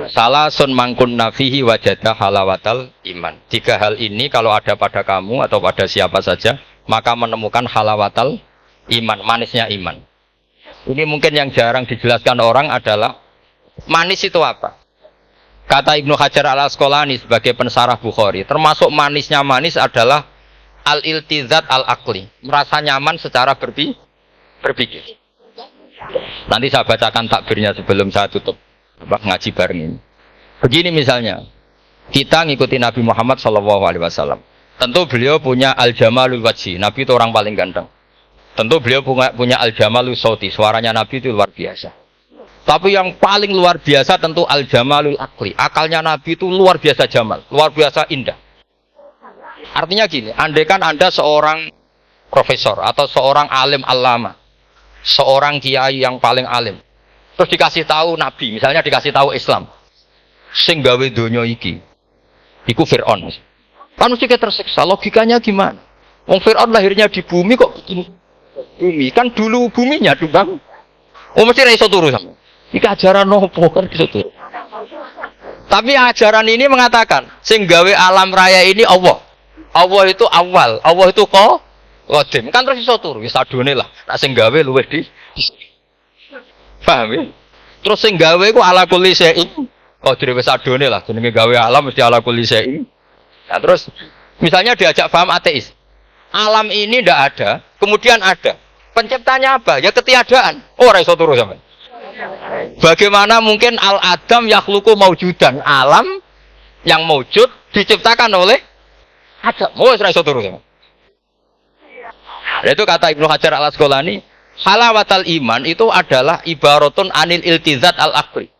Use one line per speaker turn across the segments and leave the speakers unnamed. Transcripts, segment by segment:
Salah sun mangkun nafihi wajada halawatal iman. 3 hal ini kalau ada pada kamu atau pada siapa saja, maka menemukan halawatal iman, manisnya iman. Ini mungkin yang jarang dijelaskan orang adalah manis itu apa? Kata Ibnu Hajar al-Asqalani sebagai pensarah Bukhari, termasuk manisnya manis adalah al-iltizat al-aqli, merasa nyaman secara berpikir. Nanti saya bacakan takbirnya sebelum saya tutup ngaji bareng ini. Begini misalnya, kita ngikuti Nabi Muhammad SAW. Tentu beliau punya al-jamalul wajhi, Nabi itu orang paling ganteng. Tentu beliau punya al-jamalul sauti, suaranya Nabi itu luar biasa. Tapi yang paling luar biasa tentu al-jamalul aqli, akalnya Nabi itu luar biasa jamal, luar biasa indah. Artinya gini, andaikan Anda seorang profesor atau seorang alim allama, seorang kiai yang paling alim, terus dikasih tahu Nabi, misalnya dikasih tahu Islam, sing gawe donya iki, iku Fir'aun. Kan mesti kita tersiksa, logikanya gimana? Wong Fir'aun lahirnya di bumi kok bumi, kan dulu buminya dibangun. Oh mesti ra iso turu sampe. Iki ajaran nopo kan iso turu. Tapi ajaran ini mengatakan, sing gawe alam raya ini Allah. Allah itu awal, Allah itu qadim. Kan terus iso turu, wis adone lah. Nek sing gawe luwih di paham ya? Terus sing gawe ku ala kulli syai'in qadir, wis adone lah, jenenge gawe alam mesti ala kulli syai'in. Nah, terus misalnya diajak paham ateis. Alam ini ndak ada, kemudian ada. Penciptanya apa? Ya ketiadaan. Oh, ora iso turu sampean. Bagaimana mungkin al-adam yakhluqu maujudan? Alam yang maujud diciptakan oleh Adam. Oh, ora iso turu sampean. Itu kata Ibnu Hajar al-Asqalani, halawatul iman itu adalah ibaratun anil iltizat al-aqli.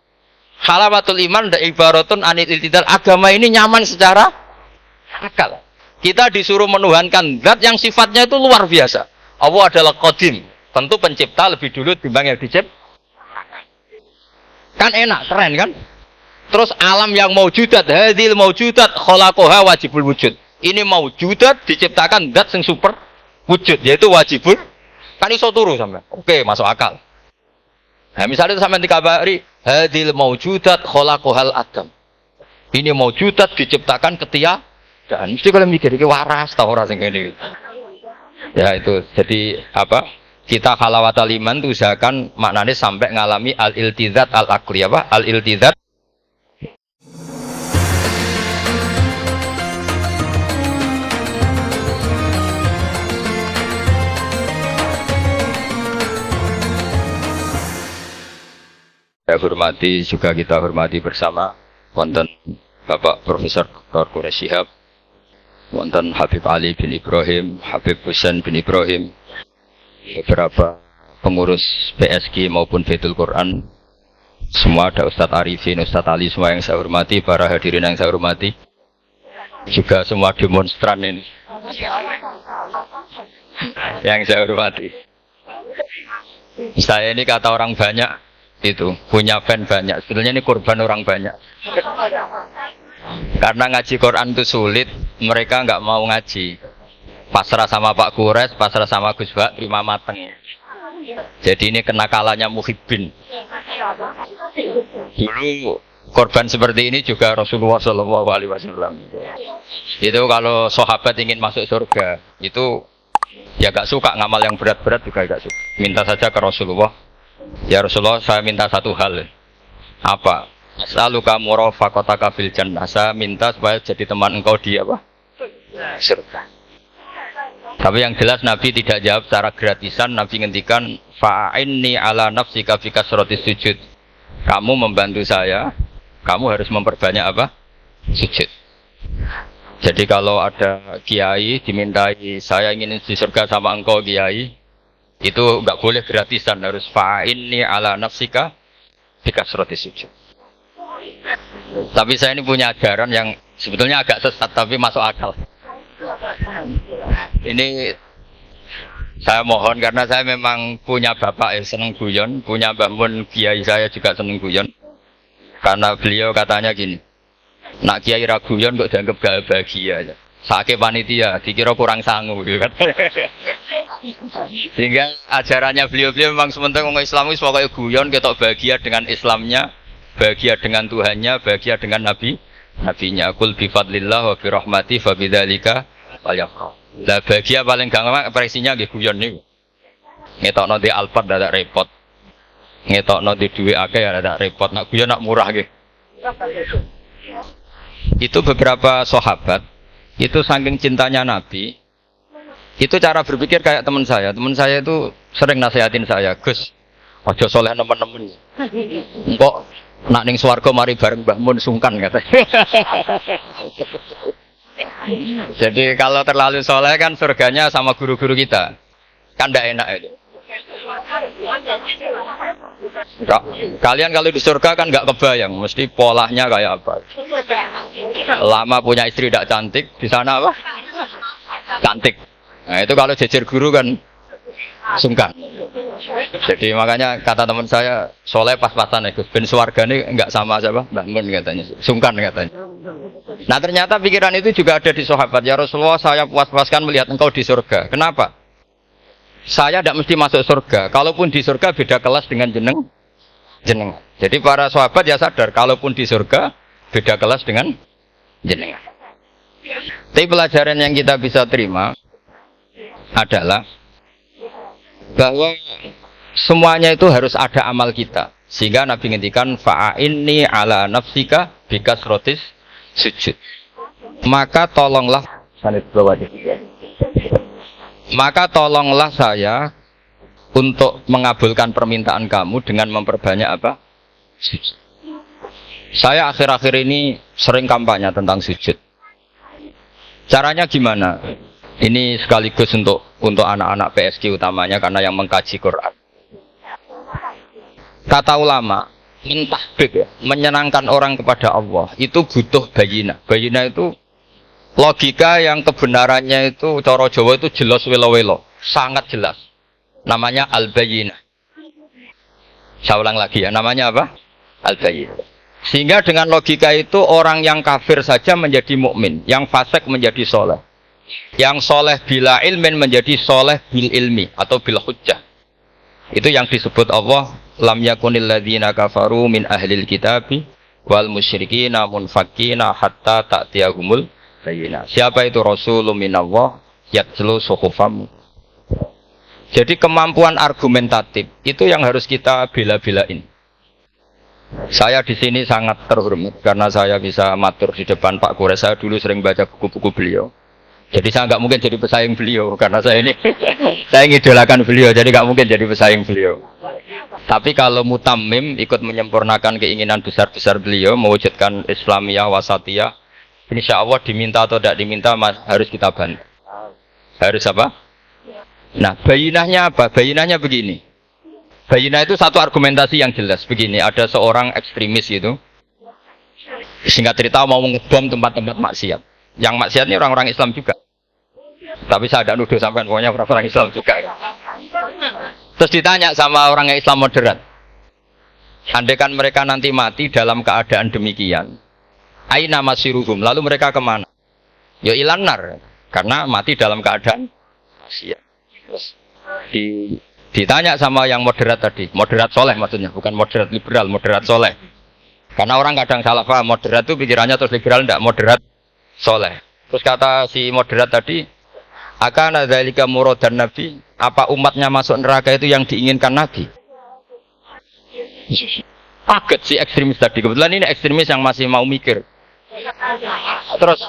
Halawatul iman dan ibaratun anil iltizat, agama ini nyaman secara akal. Kita disuruh menuhankan zat yang sifatnya itu luar biasa. Allah adalah qadim, tentu pencipta lebih dulu timbang yang dicipta. Kan enak, keren kan? Terus alam yang maujudat, hadil maujudat khalaqaha wajibul wujud. Ini maujudat diciptakan zat yang super wujud, yaitu wajibul. Kan iso turu sampean. Oke, masuk akal. Nah, misalnya itu sampean dikabari hadil maujudat khalaqahal adam. Ini maujudat diciptakan ketiadaan. Mesti kalau mikir iki waras ta ora sing ngene. Ya itu. Jadi apa? Kita halawatul iman itu usahakan maknanya sampai ngalami al-iltizat al-aqli apa? Al-iltizat. Saya hormati juga kita hormati bersama wonten Bapak Profesor Dr. Quraish Shihab, wonten Habib Ali bin Ibrahim, Habib Husain bin Ibrahim, beberapa pengurus PSG maupun Baitul Quran, semua ada Ustadz Arifin, Ustadz Ali, semua yang saya hormati, para hadirin yang saya hormati, juga semua demonstran ini yang saya hormati. Saya ini kata orang banyak itu punya fan banyak, sebetulnya ini korban orang banyak. Karena ngaji Quran itu sulit, mereka nggak mau ngaji. Pasrah sama Pak Quraish, pasrah sama Gus Bak, terima mateng. Jadi ini kenakalannya muhibbin. Dulu korban seperti ini juga Rasulullah SAW. Itu kalau sahabat ingin masuk surga, itu ya gak suka ngamal yang berat-berat juga gak suka. Minta saja ke Rasulullah. Ya Rasulullah, saya minta satu hal. Apa? As'aluka murafaqataka fil jannah. Saya minta supaya jadi teman engkau di apa? Surga. Tapi yang jelas Nabi tidak jawab secara gratisan. Nabi ngendikan fa'inni ala nafsika fi kasratis sujud. Kamu membantu saya, kamu harus memperbanyak apa? Sujud. Jadi kalau ada kiai dimintai saya ingin di surga sama engkau kiai, itu enggak boleh gratisan, harus fa'inni ala nafsika fi kasratis sujud. Tapi saya ini punya ajaran yang sebetulnya agak sesat tapi masuk akal. Ini saya mohon karena saya memang punya bapak yang seneng guyon, punya Mbah Mun kiai saya juga seneng guyon. Karena beliau katanya gini, nak kiai ra guyon kok dianggap gak bahagia. Sakit panitia dikira kurang sangu gitu kan. Sehingga ajarannya beliau memang sementara orang Islam itu pokoknya guyon ketok bahagia dengan Islamnya bahagia dengan Tuhannya, bahagia dengan nabinya. Qul bi fadlillah wa bi rahmati fa bidzalika falyafrah. Lah bahagia paling gampang ekspresinya nggih guyon niku. Ngetokno di Alphard dadak repot. Ngetokno di dhuwit akeh ya dadak repot. Nak guyon nak murah nggih. Itu beberapa sahabat itu saking cintanya Nabi. Itu cara berpikir kayak teman saya. Teman saya itu sering nasihatin saya, Gus, ojo soleh nemen-nemen. Kok nak ning swarga mari bareng Mbah Mun sungkan katanya. Jadi kalau terlalu soleh kan surganya sama guru-guru kita. Kan tidak enak itu. Kalian kalau di surga kan nggak kebayang, mesti polanya kayak apa. Lama punya istri tidak cantik, di sana apa? Cantik. Nah itu kalau jejer guru kan sungkan. Jadi makanya kata teman saya, soleh pas-pasan ya, ben swarga ini nggak sama siapa, bangun katanya, sungkan katanya. Nah ternyata pikiran itu juga ada di sahabat. Ya Rasulullah, saya puas-puaskan melihat engkau di surga. Kenapa? Saya tidak mesti masuk surga. Kalaupun di surga beda kelas dengan jeneng. Jadi para sahabat ya sadar, kalaupun di surga beda kelas dengan jeneng. Tapi pelajaran yang kita bisa terima adalah bahwa semuanya itu harus ada amal kita. Sehingga Nabi ngendikan fa'inni ala nafsika bikasrotis sujud. Maka tolonglah saya untuk mengabulkan permintaan kamu dengan memperbanyak apa? Sujud. Saya akhir-akhir ini sering kampanye tentang sujud. Caranya gimana? Ini sekaligus untuk anak-anak PSQ utamanya karena yang mengkaji Quran. Kata ulama, mentahbib ya, menyenangkan orang kepada Allah itu butuh bayina. Bayina itu logika yang kebenarannya itu cara Jawa itu jelas welo-welo, sangat jelas. Namanya al-bayina. Saya ulang lagi ya, namanya apa? Al-bayina. Sehingga dengan logika itu orang yang kafir saja menjadi mukmin, yang fasik menjadi soleh. Yang soleh bila ilmin menjadi soleh bil ilmi atau bil hujjah. Itu yang disebut Allah lam yakunil ladzina kafaru min ahlil kitabi wal musyrikina munfakkina hatta ta'tiyahumul bayyinah. Siapa itu rasulun minallah yatlu suhufam. Jadi kemampuan argumentatif itu yang harus kita bela-belain. Saya di sini sangat terhormat karena saya bisa matur di depan Pak Kures. Saya dulu sering baca buku-buku beliau. Jadi saya nggak mungkin jadi pesaing beliau karena saya ini saya ngidolakan beliau, jadi nggak mungkin jadi pesaing beliau. Tapi kalau mutammim ikut menyempurnakan keinginan besar-besar beliau mewujudkan Islamiyah wasatiyah, insya Allah diminta atau tidak diminta harus kita bantu. Harus apa? Nah, bayinahnya apa? Bayinahnya begini. Bayinah itu satu argumentasi yang jelas begini. Ada seorang ekstremis itu, singkat cerita mau ngebom tempat-tempat maksiat. Yang maksiat ini orang-orang Islam juga. Tapi saya tidak nuduh sampai pokoknya orang-orang Islam juga. Terus ditanya sama orang yang Islam moderat. Andaikan mereka nanti mati dalam keadaan demikian, aina masiruhum, lalu mereka kemana? Ya ilanar, karena mati dalam keadaan maksiat. Terus ditanya sama yang moderat tadi, moderat soleh maksudnya, bukan moderat liberal, moderat soleh. Karena orang kadang salah paham, moderat itu pikirannya terus liberal, tidak moderat soleh. Terus kata si moderat tadi, akan ada dzalika muradan Nabi, apa umatnya masuk neraka itu yang diinginkan Nabi? Kaget si ekstremis tadi. Kebetulan ini ekstremis yang masih mau mikir. Terus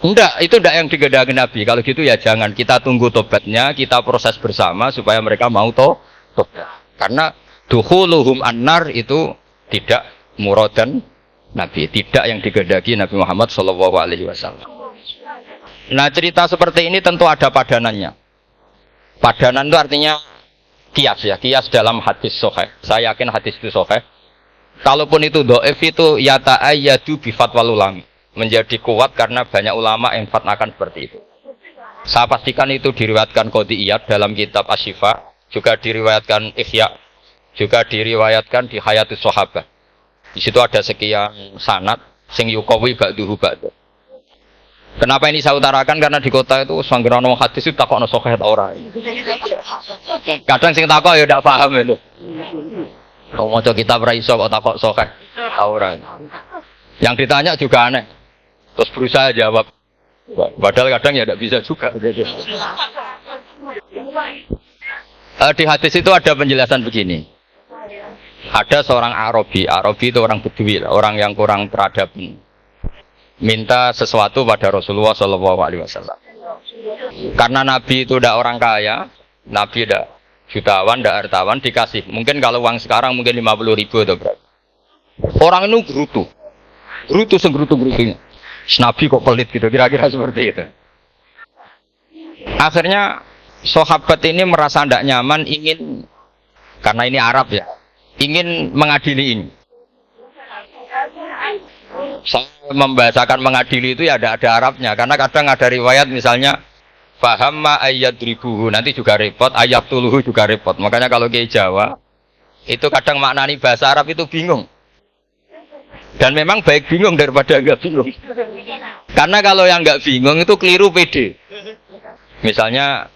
enggak, itu enggak yang digedaki Nabi. Kalau gitu ya jangan, kita tunggu tobatnya, kita proses bersama supaya mereka mau tobat. Karena dukhuluhum annar itu tidak muradan Nabi, tidak yang digedaki Nabi Muhammad SAW. Nah cerita seperti ini tentu ada padanannya. Padanan itu artinya kias ya, kias dalam hadis sahih. Saya yakin hadis itu sahih. Kalaupun itu dhaif itu yata'ayyadu bi fatwal ulama, menjadi kuat karena banyak ulama yang fatwakan seperti itu. Saya pastikan itu diriwayatkan Qadhi Iyad dalam kitab Asy-Syifa, juga diriwayatkan Ihya, juga diriwayatkan di Hayatus Sahabah. Di situ ada sekian sanad sing yuqawi ba'duhu ba'du. Kenapa ini saya utarakan? Karena di kota itu sanggeran ngomong hadis itu takok ono sahih ta ora. Kadang sing takok ya ndak paham itu. Kalau mau kitab ra iso kok takok sokeh. Ora. Yang ditanya juga aneh. Terus berusaha jawab. Padahal kadang ya tidak bisa juga. Di hadis itu ada penjelasan begini. Ada seorang Arabi itu orang Bedui, orang yang kurang peradaban. Minta sesuatu pada Rasulullah SAW. Karena Nabi itu tidak orang kaya, Nabi tidak jutawan, tidak hartawan, dikasih. Mungkin kalau uang sekarang mungkin 50.000 atau berapa. Orang itu gerutu senggerutu-gerutunya. Nabi kok pelit gitu, kira-kira seperti itu. Akhirnya sahabat ini merasa tidak nyaman, ingin, karena ini Arab ya, ingin mengadili ini. Saya membahasakan mengadili itu ya ada Arabnya, karena kadang ada riwayat misalnya fahamma ayyadribuhu, nanti juga repot, ayyabtuluhu juga repot. Makanya kalau ke Jawa itu kadang maknani bahasa Arab itu bingung. Dan memang baik bingung daripada enggak bingung. Karena kalau yang enggak bingung itu keliru pede. Misalnya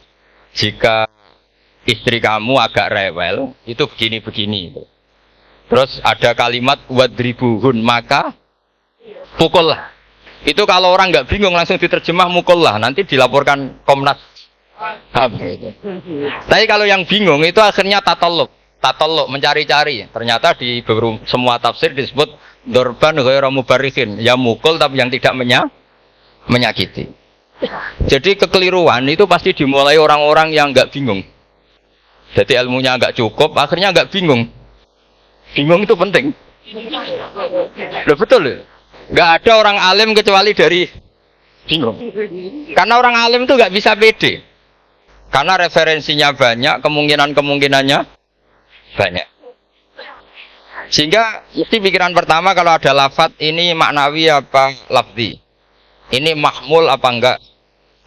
jika istri kamu agak rewel, itu begini-begini. Terus ada kalimat wadribuhun, maka pukullah. Itu kalau orang nggak bingung langsung diterjemah mukullah, nanti dilaporkan Komnas HAM. Tapi kalau yang bingung itu akhirnya tatalluk mencari-cari. Ternyata di semua tafsir disebut dorban ghairu mubarrihin, ya mukul tapi yang tidak menyakiti. Jadi kekeliruan itu pasti dimulai orang-orang yang nggak bingung. Jadi ilmunya nggak cukup, akhirnya nggak bingung. Bingung itu penting. Loh, betul loh. Nggak ada orang alim kecuali dari bingung. Karena orang alim itu nggak bisa pede. Karena referensinya banyak, kemungkinannya banyak. Sehingga mesti pikiran pertama kalau ada lafadz ini maknawi apa lafzi. Ini mahmul apa enggak?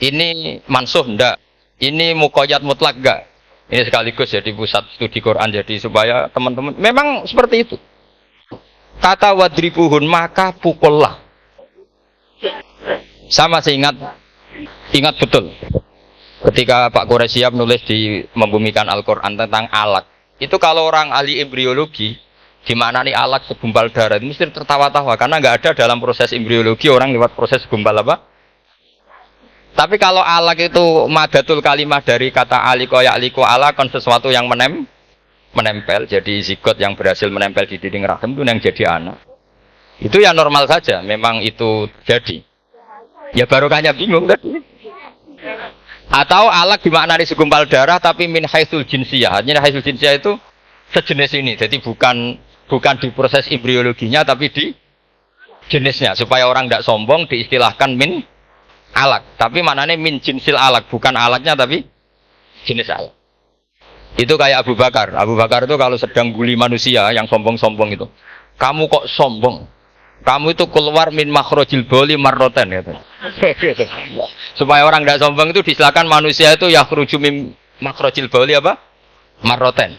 Ini mansuh enggak? Ini muqayyad mutlak enggak? Ini sekaligus jadi pusat studi Quran, jadi supaya teman-teman memang seperti itu. Kata wadribuhun, maka pukullah. Sama saya ingat betul. Ketika Pak Quraisyab nulis di membumikan Al-Quran tentang alat. Itu kalau orang ahli embriologi, di mana nih alat segumpal darah, itu mesti tertawa-tawa. Karena nggak ada dalam proses embriologi orang lewat proses segumpal apa. Tapi kalau alak itu madatul kalimah dari kata aliko ya'liko alakon, sesuatu yang menempel, jadi zigot yang berhasil menempel di dinding rahim itu yang jadi anak. Itu ya normal saja, memang itu jadi. Ya barokahnya bingung tadi. Atau alak dimaknai segumpal darah tapi min haitsul jinsiyah. Artinya haitsul jinsiyah itu sejenis ini. Jadi bukan di proses embriologinya tapi di jenisnya, supaya orang tidak sombong diistilahkan min alak, tapi maknanya min jinsil alak, bukan alatnya tapi jenis alak. Itu kayak Abu Bakar itu kalau sedang bully manusia yang sombong-sombong itu, kamu kok sombong, kamu itu keluar min makhrajil bauli marroten gitu. Supaya orang tidak sombong itu disilakan manusia itu yakhruju min makhrajil bauli apa? Marroten.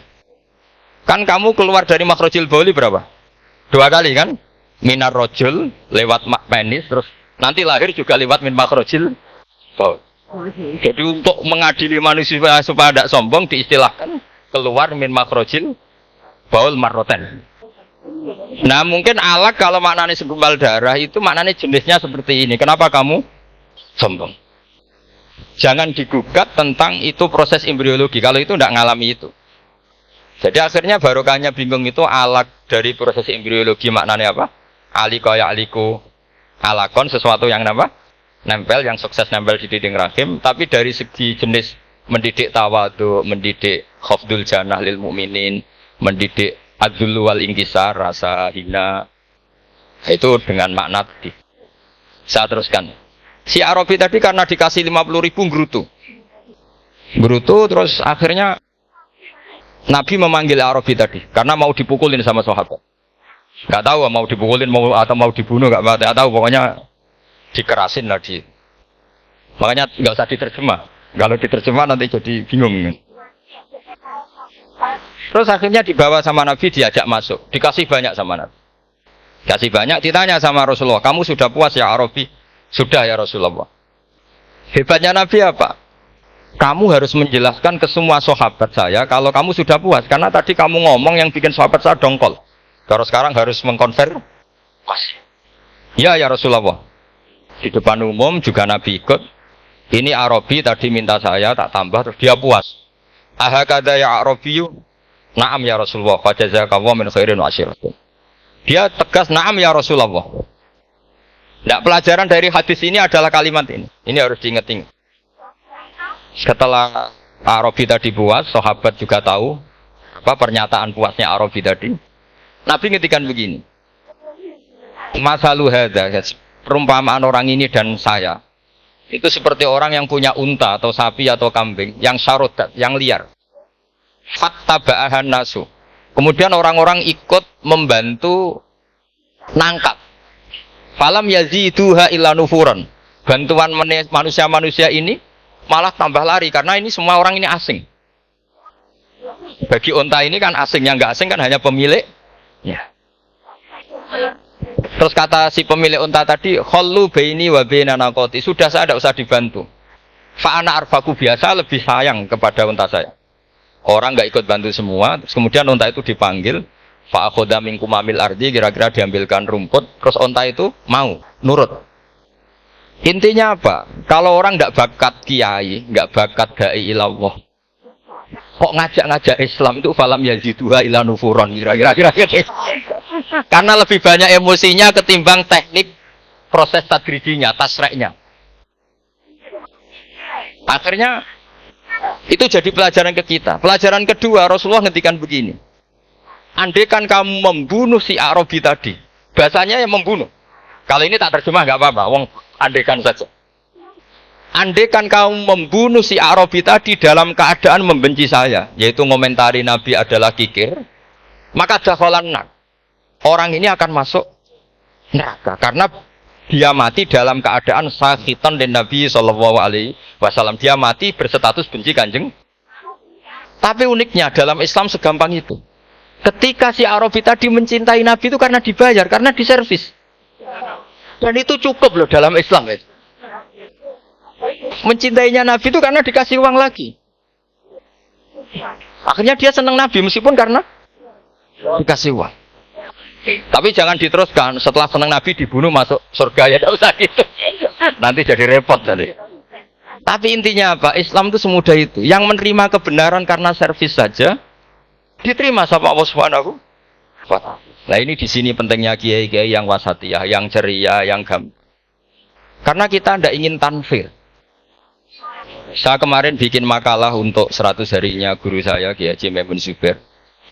Kan kamu keluar dari makhrajil bauli berapa? 2 kali kan? Minar rojul lewat penis, terus nanti lahir juga lewat min makhrajil baul. Jadi untuk mengadili manusia supaya tidak sombong diistilahkan keluar min makhrajil baul marroten. Nah mungkin alak kalau maknanya segumpal darah itu maknanya jenisnya seperti ini. Kenapa kamu sombong? Jangan digugat tentang itu proses embriologi. Kalau itu tidak ngalami itu. Jadi akhirnya barokahnya bingung itu alak dari proses embriologi maknanya apa? Aliko ya aliko alakon, sesuatu yang nempel, yang sukses nempel di dinding rahim. Tapi dari segi jenis mendidik tawadu, mendidik khafdul janah lil mu'minin, mendidik adzul wal ingkisar, rasa hina, itu dengan makna tadi. Saya teruskan. Si Arabi tadi karena dikasih 50.000 gerutu, terus akhirnya Nabi memanggil Arabi tadi karena mau dipukulin sama sahabat. Gak tahu mau dipukulin atau mau dibunuh, gak tahu, pokoknya dikerasin lagi. Makanya nggak usah diterjemah. Kalau diterjemah nanti jadi bingung. Terus akhirnya dibawa sama Nabi, diajak masuk, dikasih banyak sama Nabi. Kasih banyak, ditanya sama Rasulullah, kamu sudah puas ya Arabi? Sudah ya Rasulullah. Hebatnya Nabi apa? Kamu harus menjelaskan ke semua sahabat saya kalau kamu sudah puas. Karena tadi kamu ngomong yang bikin sahabat saya dongkol. Kalau sekarang harus mengkonfirmasi. Ya Rasulullah. Di depan umum juga Nabi ikut. Ini Arabi tadi minta saya tak tambah terus dia puas. Ahakada ya Arabiyu. Naam ya Rasulullah. Fajazakallahu min khairin wa asyiratin. Dia tegas naam ya Rasulullah. Nah, pelajaran dari hadis ini adalah kalimat ini. Ini harus diingat-ingat. Setelah Arabi tadi puas, sahabat juga tahu apa pernyataan puasnya Arabi tadi. Nabi ngetikan begini. Masalu hadza, perumpamaan orang ini dan saya itu seperti orang yang punya unta atau sapi atau kambing yang syarodat, yang liar. Fattaba'ahan nasu. Kemudian orang-orang ikut membantu nangkap. Falam yaziduha illa nufuran. Bantuan manusia-manusia ini malah tambah lari karena ini semua orang ini asing. Bagi unta ini kan asing, yang nggak asing kan hanya pemilik. Ya. Terus kata si pemilik unta tadi, khallu baini wa baina naqati. Sudah saya tidak usah dibantu. Fa ana arfaku, biasa lebih sayang kepada unta saya. Orang nggak ikut bantu semua, terus kemudian unta itu dipanggil, fa akhadha minkum amil ardi, kira-kira diambilkan rumput, terus unta itu mau nurut. Intinya apa? Kalau orang nggak bakat kiai, nggak bakat dai ilallah, kok ngajak-ngajak Islam itu falam yaziduha ila nufuron, kira-kira. Karena lebih banyak emosinya ketimbang teknik proses tadrijinya, tasreknya. Akhirnya itu jadi pelajaran ke kita. Pelajaran kedua, Rasulullah ngendikan begini. Andaikan kamu membunuh si Arabi tadi, bahasanya yang membunuh. Kalau ini tak terjemah nggak apa-apa, wong andaikan saja. Andaikan kamu membunuh si Arabi tadi dalam keadaan membenci saya, yaitu ngomentari Nabi adalah kikir, maka dakhalan nar. Orang ini akan masuk neraka karena dia mati dalam keadaan sakhitan dan Nabi sallallahu alaihi wasallam. Dia mati berstatus benci Kanjeng. Tapi uniknya dalam Islam segampang itu. Ketika si Arabi tadi mencintai Nabi itu karena dibayar, karena diservis. Dan itu cukup loh dalam Islam. Mencintainya Nabi itu karena dikasih uang lagi. Akhirnya dia senang Nabi meskipun karena dikasih uang. Tapi jangan diteruskan, setelah senang Nabi dibunuh masuk surga, ya tidak usah gitu. Nanti jadi repot tadi. Tapi intinya apa? Islam itu semudah itu. Yang menerima kebenaran karena servis saja diterima sama Allah Subhanahu wa ta'ala. Nah ini di sini pentingnya kiai-kiai yang wasatiyah, yang ceria, yang gampang. Karena kita tidak ingin tanfir. Saya kemarin bikin makalah untuk 100 harinya guru saya Kiai Haji Maimun Zubair.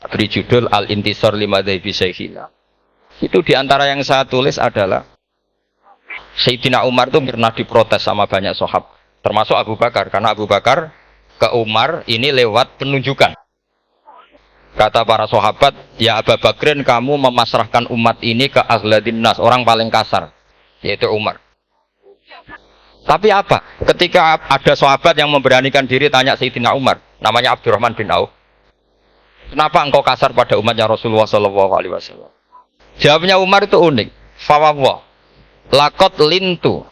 Beri judul Al-Intisar Limadhabi Syekhina. Itu diantara yang saya tulis adalah Sayyidina Umar itu pernah diprotes sama banyak sahabat, termasuk Abu Bakar, karena Abu Bakar ke Umar ini lewat penunjukan. Kata para sahabat, ya Abu Bakrin, kamu memasrahkan umat ini ke aghladin nas, orang paling kasar, yaitu Umar. Tapi apa? Ketika ada sahabat yang memberanikan diri tanya Sayyidina Umar, namanya Abdurrahman bin Auf, kenapa engkau kasar pada umatnya Rasulullah SAW? Jawabnya Umar itu unik. Fawwah, laqad lintu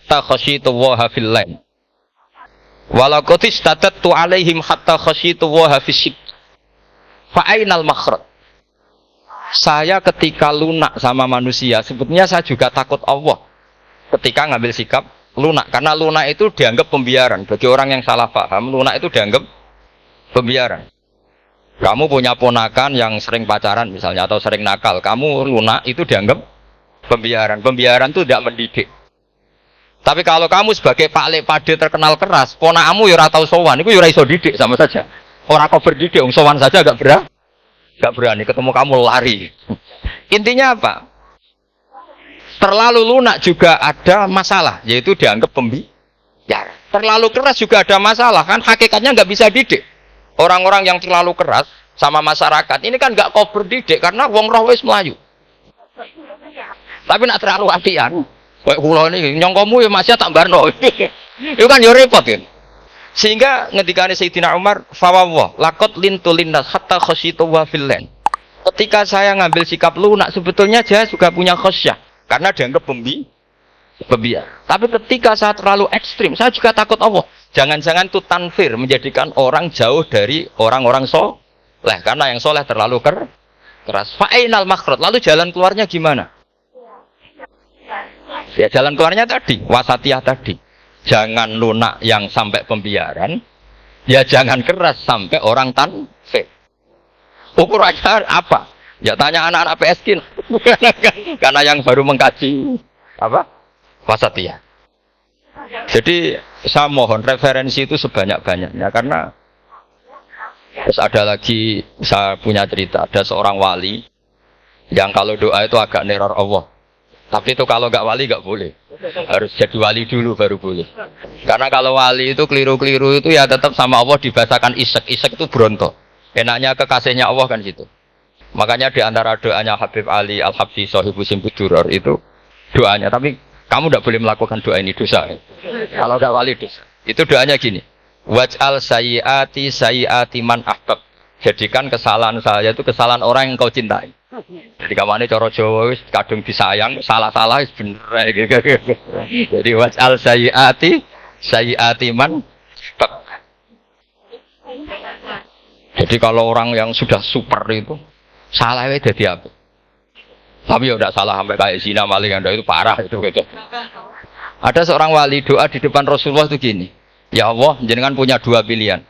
takhasyitu wa fil lain. Walaqad istatatu alaihim hatta khasyitu wa fis fa ainal makhraj. Saya ketika lunak sama manusia, sebetulnya saya juga takut Allah ketika ngambil sikap lunak, karena lunak itu dianggap pembiaran. Bagi orang yang salah paham, lunak itu dianggap pembiaran. Kamu punya ponakan yang sering pacaran misalnya atau sering nakal, kamu lunak itu dianggap pembiaran. Pembiaran itu tidak mendidik. Tapi kalau kamu sebagai Pak Lek Pade terkenal keras, ponakmu ya ora tau sowan, iku ya ora iso didik sama saja. Ora kok berdidik, sowan saja enggak berani ketemu kamu lari. Intinya apa? Terlalu lunak juga ada masalah, yaitu dianggap pembiaran. Terlalu keras juga ada masalah, kan hakikatnya nggak bisa didik. Orang-orang yang terlalu keras sama masyarakat ini kan nggak kau berdidik karena wong roh wis melayu. Tapi nak terlalu hatian, kayak kula ini nyongkomu ya masih tak barno. Itu kan ya repot kan. Sehingga ngendikane Sayyidina Umar, fawwah laqad lintu linnas hatta khasyitu wa fillan. Ketika saya ngambil sikap lunak, sebetulnya dia juga punya khasyah karena dianggap Pembiar. Tapi ketika saya terlalu ekstrim, saya juga takut Allah. Jangan-jangan itu tanfir, menjadikan orang jauh dari orang-orang soleh. Karena yang soleh terlalu keras. Fa'inal makhraj. Lalu jalan keluarnya gimana? Ya jalan keluarnya tadi, wasatiyah tadi. Jangan lunak yang sampai pembiaran. Ya jangan keras sampai orang tanfir. Ukurannya apa? Ya tanya anak-anak PSK. Karena yang baru mengkaji apa? Wasatiyah. Jadi saya mohon referensi itu sebanyak-banyaknya karena terus ada lagi saya punya cerita ada seorang wali yang kalau doa itu agak neror Allah. Tapi itu kalau nggak wali nggak boleh. Harus jadi wali dulu baru boleh. Karena kalau wali itu keliru-keliru itu ya tetap sama Allah dibahasakan isek. Isek itu bronto. Enaknya kekasihnya Allah kan gitu. Makanya di antara doanya Habib Ali Al-Habsyi Shahibu Simbudur itu doanya tapi kamu tidak boleh melakukan doa ini dosa. Kalau tidak wali dosa. Itu doanya gini. Waj'al sayyiati man ahbab. Jadikan kesalahan saya itu kesalahan orang yang kau cintai. Jadi kamane cara Jawa wis kadung disayang, salah-salah wis bener. Jadi waj'al sayyiati man ahbab. Jadi kalau orang yang sudah super itu salahnya jadi apa? Tapi ya udah salah sampai kayak zina maling Anda itu parah itu gitu. Ada seorang wali doa di depan Rasulullah itu gini. Ya Allah, jenengan punya dua pilihan.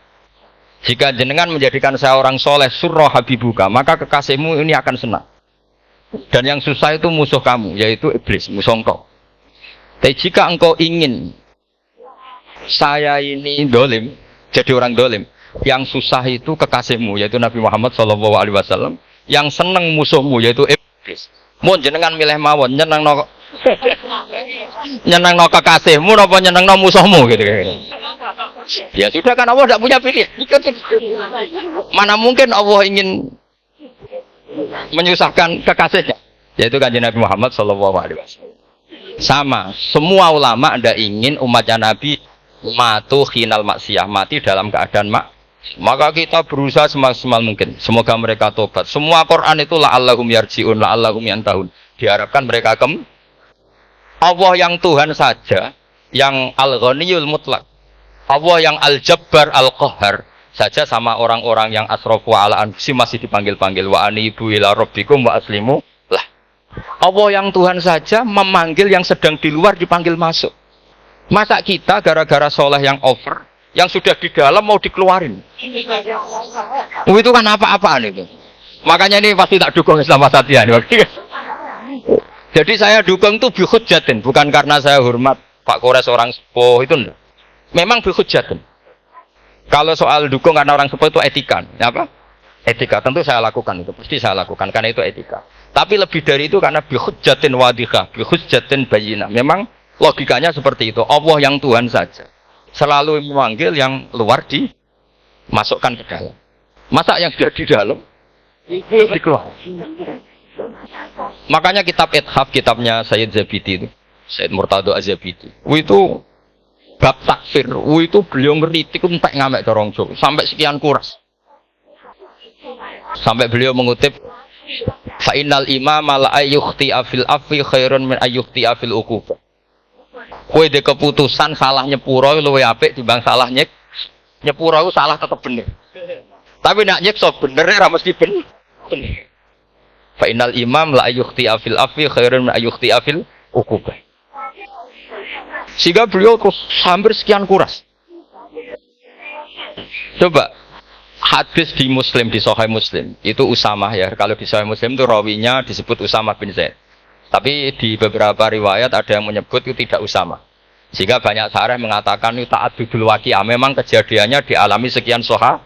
Jika jenengan menjadikan saya orang soleh surah habibuka, maka kekasihmu ini akan senang. Dan yang susah itu musuh kamu, yaitu iblis, musuh engkau. Tapi jika engkau ingin saya ini dolim, jadi orang dolim, yang susah itu kekasihmu, yaitu Nabi Muhammad SAW. Yang senang musuhmu, yaitu iblis. Mun jenengan milih mawon nyenengno kekasihmu napa nyenengno musuhmu gitu. Ya sudah kan Allah tidak punya pilihan. Mana mungkin Allah ingin menyusahkan kekasihnya? Yaitu kanjeng Nabi Muhammad SAW. Sama, semua ulama tidak ingin umatnya Nabi matu khinal maksiyah, mati dalam keadaan maka kita berusaha semaksimal mungkin. Semoga mereka tobat. Semua Quran itu la'allahum yarji'un, la'allahum yantahun. Diharapkan mereka Allah yang Tuhan saja, yang Al-Ghaniyul Mutlaq. Allah yang Al-Jabbar Al-Qahhar saja sama orang-orang yang asrafu ala anfusi masih dipanggil-panggil wa anibu ila rabbikum wa aslimu lah. Allah yang Tuhan saja memanggil yang sedang di luar dipanggil masuk. Masa kita gara-gara soleh yang over yang sudah di dalam mau dikeluarin. Itu kan apa-apaan itu. Makanya ini pasti tak dukung Islam Wasatiyah. Jadi saya dukung itu bihujjatin, bukan karena saya hormat Pak Kores orang sepuh itu enggak. Memang bihujjatin. Kalau soal dukung karena orang sepuh itu etika. Apa? Etika tentu saya lakukan itu, pasti saya lakukan karena itu etika. Tapi lebih dari itu karena bihujjatin wadihah, bihujjatin bayyinah. Memang logikanya seperti itu. Allah yang Tuhan saja selalu memanggil yang luar dimasukkan ke dalam. Masa yang sudah di dalam dikeluar. Makanya kitab Ithaf, kitabnya Sayyid Zabidi itu, Sayyid Murtado Az-Zabidi, itu bab takfir, itu beliau ngeritik entek ngamek corong Jawa sampai sekian kuras. Sampai beliau mengutip fa innal imama la ayyukhti afil afi khairun min ayyukhti afil uqubah. Kowe de keputusan salah nyepuro luwih apik timbang salah nyepuro itu salah tetep bener. Tapi nak nyekso bener ora mesti bener. Fa innal imam la ayyukhti afil afi khairun min ayyukhti afil uqubah. Sehingga beliau terus hampir sekian kuras. Coba hadis di Muslim, di Sahih Muslim itu Usamah ya. Kalau di Sahih Muslim itu rawinya disebut Usamah bin Zaid. Tapi di beberapa riwayat ada yang menyebut itu tidak Usamah. Sehingga banyak syarah mengatakan itu ta'addudul waqi'ah. Memang kejadiannya dialami sekian sahabat.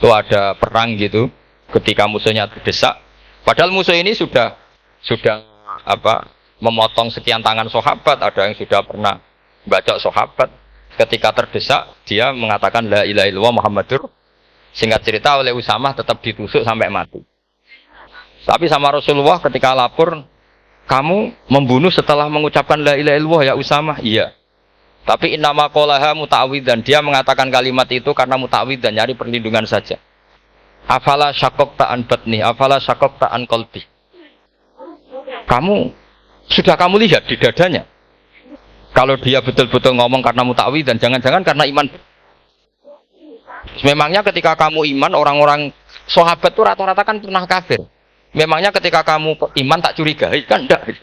Itu ada perang gitu ketika musuhnya terdesak. Padahal musuh ini sudah memotong sekian tangan sahabat, ada yang sudah pernah baca sahabat. Ketika terdesak, dia mengatakan la ilaha illallah Muhammadur. Singkat cerita oleh Usamah tetap ditusuk sampai mati. Tapi sama Rasulullah ketika lapor, kamu membunuh setelah mengucapkan la ilaha illallah ya Usamah? Iya. Tapi innama qolaha muta'awwidzan, dia mengatakan kalimat itu karena muta'awwidzan, nyari perlindungan saja. Afala syaqaqta an batni, afala syaqaqta an qalbi. Kamu Sudah kamu lihat di dadanya. Kalau dia betul-betul ngomong karena mutakwi dan jangan-jangan karena iman. Memangnya ketika kamu iman, orang-orang sahabat itu rata-rata kan pernah kafir. Memangnya ketika kamu iman tak curigai kan enggak.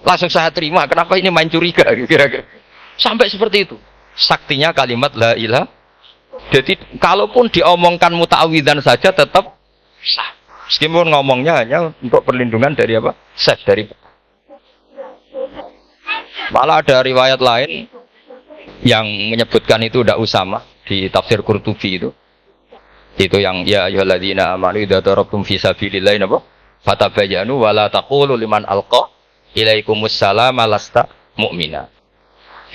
Langsung saya terima. Kenapa ini main curiga kira-kira. Sampai seperti itu. Saktinya kalimat la ilaha. Jadi kalaupun diomongkan mutakwidan saja tetap sah. Meskipun ngomongnya hanya untuk perlindungan dari apa? Sah dari. Malah ada riwayat lain yang menyebutkan itu tidak Usama di tafsir Qurtubi itu. Itu yang ya ayyuhalladzina amanu idza darabtum fi sabilillahi napa? Fatabayyanu wa la taqulu liman alqa ilaikumus salama lasta mu'mina.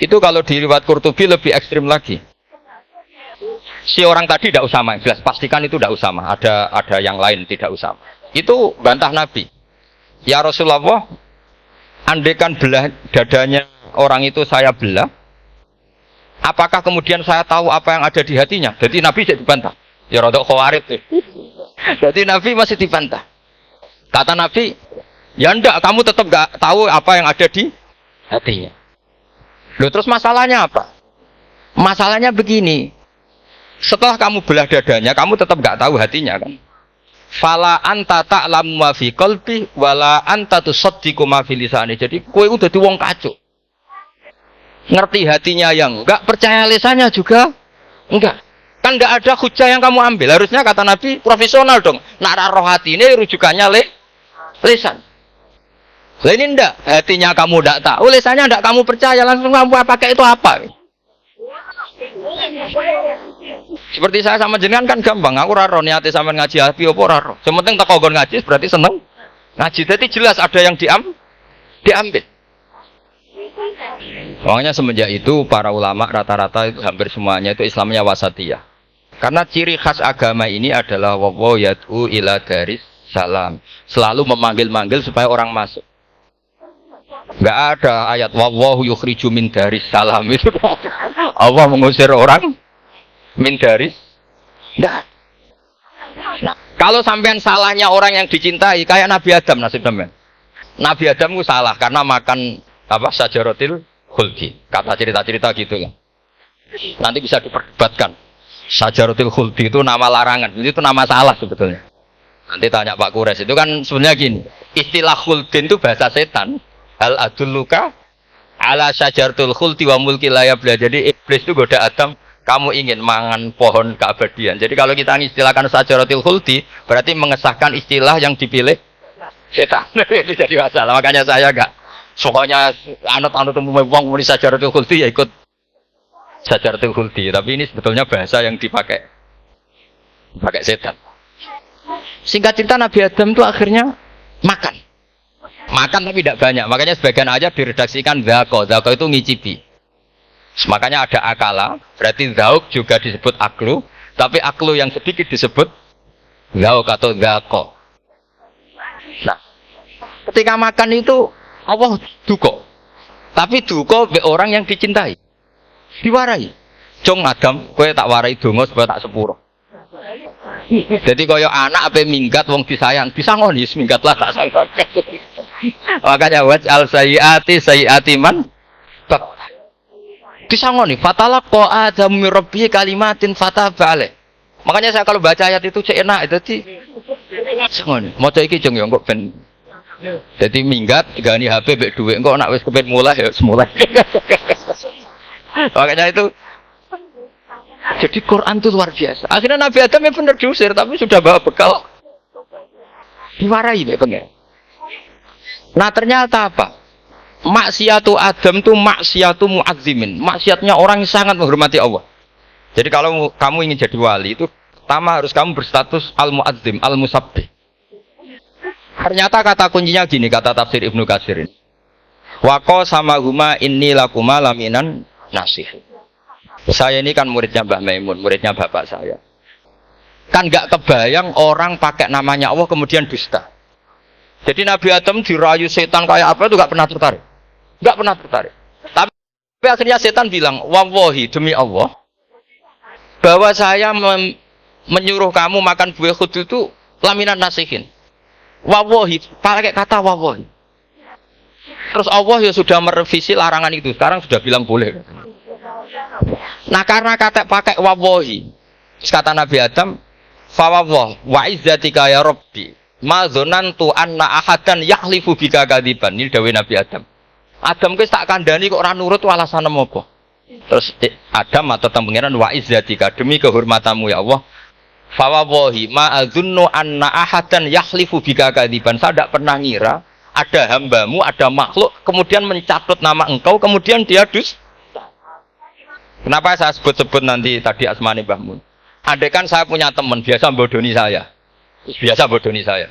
Itu kalau di riwayat Qurtubi lebih ekstrim lagi. Si orang tadi tidak Usama, jelas pastikan itu tidak Usama. Ada yang lain tidak Usama. Itu bantah Nabi. Ya Rasulullah, andaikan belah dadanya orang itu saya belah, apakah kemudian saya tahu apa yang ada di hatinya? Jadi Nabi jadi dibantah. Ya rodok khawarid. Jadi Nabi masih dibantah. Kata Nabi, ya enggak, kamu tetap enggak tahu apa yang ada di hatinya. Loh, terus masalahnya apa? Masalahnya begini. Setelah kamu belah dadanya, kamu tetap nggak tahu hatinya kan? Fala anta ta'lamu ma fi qalbi wala anta tusaddiqu ma fi lisani. Jadi kowe udah dadi wong kacuk. Ngerti hatinya yang enggak, percaya lisannya juga enggak. Kan enggak ada hujah yang kamu ambil. Harusnya kata Nabi profesional dong. Nak roh hati ini rujukannya lisan. Lah ini enggak, hatinya kamu enggak tahu, lisannya enggak kamu percaya, langsung kamu pakai itu apa? Seperti saya sama jenengan kan gampang, aku raro niate sampean ngaji api apa raro. Sementing tak kongkon ngaji berarti seneng ngaji. Jadi jelas ada yang diambil. Makanya semenjak itu para ulama rata-rata itu hampir semuanya itu Islamnya wasatiyah. Karena ciri khas agama ini adalah wa yad'u ila daris salam. Selalu memanggil-manggil supaya orang masuk. Enggak ada ayat wallahu yukhriju min daris salam itu. Allah mengusir orang min daris. Enggak. Nah, kalau sampean salahnya orang yang dicintai kayak Nabi Adam nasib sampean. Nabi Adam itu salah karena makan apa sajaratil khuldi. Kata cerita-cerita gitu kan. Nanti bisa diperdebatkan. Sajaratil khuldi itu nama larangan, itu nama salah sebetulnya. Nanti tanya Pak Kures, itu kan sebenarnya gini. Istilah khuldin itu bahasa setan. Hal adulluka ala sajaratul khuldi wa mulki la yabla. Jadi iblis itu goda Adam, kamu ingin mangan pohon keabadian. Jadi kalau kita istilahkan sajaratul khuldi, berarti mengesahkan istilah yang dipilih setan. Ini jadi masalah. Makanya saya enggak pokoknya anut-anut umum wong muni sajaratul khuldi ya ikut sajaratul khuldi. Tapi ini sebetulnya bahasa yang dipakai setan. Singkat cerita Nabi Adam itu akhirnya makan tapi tidak banyak. Makanya sebagian aja diredaksikan zako itu ngicipi. Makanya ada akala, berarti zauk juga disebut aklu, tapi aklu yang sedikit disebut zauk atau zako. Nah, ketika makan itu Allah duko, tapi duko be orang yang dicintai, diwarai. Cung Adam, kowe tak warai donga supaya tak sepuro. Jadi kaya anak ape minggat wong disayang, disangoni minggatlah tak sayang. Makanya waj'al sayyiati man disangoni fatalaqa Adam min rabbi kalimatin fataba alaih. Makanya saya kalau baca ayat itu cek enak dadi disangoni. Maca iki jeng yo kok ben dadi minggat gani HP mbek dhuwit engko nek wis kepen mulai ya semulai. Makanya itu jadi Quran itu luar biasa. Akhirnya Nabi Adam yang benar diusir, tapi sudah bawa bekal. Diwarai ya pengen. Nah ternyata apa? Maksiatu Adam itu maksiatu mu'azzimin. Maksiatnya orang yang sangat menghormati Allah. Jadi kalau kamu ingin jadi wali itu pertama harus kamu berstatus al-mu'azzim, al-musabbih. Ternyata kata kuncinya gini, kata tafsir Ibnu Katsir ini. Waqo sama huma inni lakuma laminan nasih. Saya ini kan muridnya Mbah Maimun, muridnya bapak saya. Kan nggak kebayang orang pakai namanya Allah kemudian dusta. Jadi Nabi Adam dirayu setan kayak apa itu nggak pernah tertarik. Nggak pernah tertarik. Tapi akhirnya setan bilang, wallahi demi Allah, bahwa saya menyuruh kamu makan buah khud itu laminan nasihin. Wallahi, pakai kata wallahi. Terus Allah ya sudah merevisi larangan itu. Sekarang sudah bilang boleh. Nah karena kata pakai wawahi, terus kata Nabi Adam, fawwah wa izzatika ya Rabbi, ma dzanantu anna ahadan yahlifu bika kadiban. Ini dawuh Nabi Adam. Adam wis tak kandhani kok ora nurut alasan apa? Terus Adam atau pengiran wa izzatika, demi kehormatanmu ya Allah, fawawahi ma adzunnu anna ahadan yahlifu bika kadiban. Saya tidak pernah ngira ada hambamu, ada makhluk kemudian mencatut nama engkau kemudian dia dus. Kenapa saya sebut-sebut nanti tadi asmane Mbah Mun? Andai kan saya punya teman biasa bodoni saya,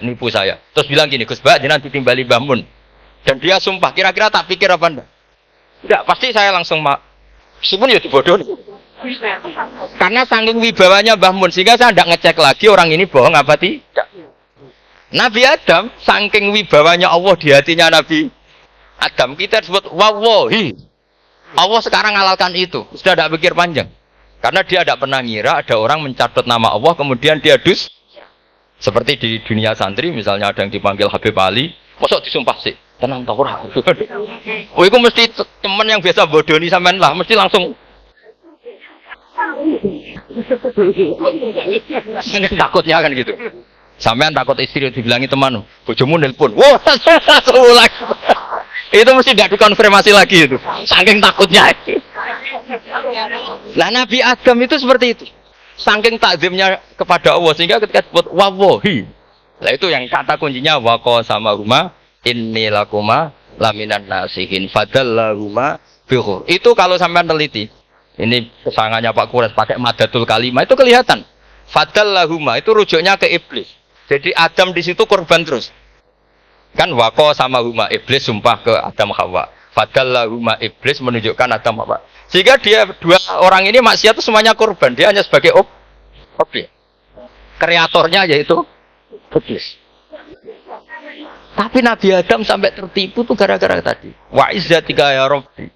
nipu saya, terus bilang gini, Gus Mbak, jangan ditimbali Mbah Mun, dan dia sumpah, kira-kira tak pikir apa enggak? Enggak, pasti saya langsung meskipun ya dibodoni. Karena saking wibawanya Mbah Mun, sehingga saya tidak ngecek lagi orang ini bohong apa tidak. Nabi Adam, saking wibawanya Allah di hatinya Nabi Adam, kita disebut wawahi. Allah sekarang halalkan itu, sudah tidak pikir panjang. Karena dia tidak pernah ngira ada orang mencatut nama Allah, kemudian dia dus. Seperti di dunia santri, misalnya ada yang dipanggil Habib Ali, masa disumpah sih, tenang tau ora. Oh itu mesti teman yang biasa bodoni sampean lah, mesti langsung. Takutnya kan gitu. Sampean takut istri dibilangi teman, bojomu nelpon. Wah, itu mesti tidak dikonfirmasi lagi itu. Saking takutnya. Nah Nabi Adam itu seperti itu. Saking takzimnya kepada Allah sehingga ketika disebut wawahi. Nah itu yang kata kuncinya waqo sama huma inni lakuma laminan nasihin fadallahuma bihu. Itu kalau sampean teliti. Ini kesangannya Pak Kures pakai madatul kalimah itu kelihatan. Fadallahuma itu rujuknya ke iblis. Jadi Adam di situ korban terus. Kan waqo sama huma iblis sumpah ke Adam Hawa. Fadallahuma iblis menunjukkan Adam Hawa. Sehingga dia dua orang ini maksiat itu semuanya korban. Dia hanya sebagai objek. Kreatornya yaitu iblis. Tapi Nabi Adam sampai tertipu tuh gara-gara tadi. Wa izzatika ya Rabbi.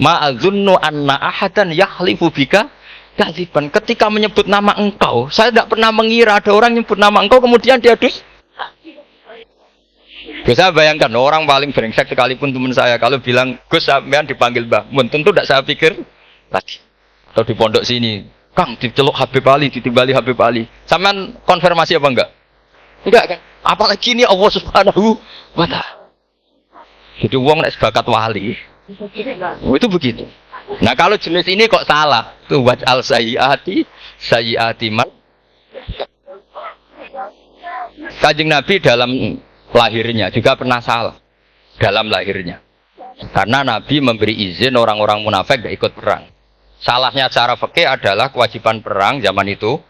Ma adzunnu anna ahadan yahlifu bika kadziban. Ketika menyebut nama engkau, saya tidak pernah mengira ada orang menyebut nama engkau kemudian dia dus. Bisa bayangkan orang paling brengsek sekalipun teman saya kalau bilang Gus sampean dipanggil Mbah Mun, tentu tidak saya pikir tadi. Atau di pondok sini, Kang diceluk Habib Ali, ditimbali Habib Ali. Sampean konfirmasi apa enggak? Enggak kan? Apalagi ini Allah Subhanahu wa taala. Jadi wong nek sebakat wali. Oh, itu begitu. Nah, kalau jenis ini kok salah? Tuh waj'al sayyiati man. Kanjeng Nabi dalam lahirnya juga pernah salah dalam lahirnya karena Nabi memberi izin orang-orang munafik tidak ikut perang. Salahnya cara fikih adalah kewajiban perang zaman itu.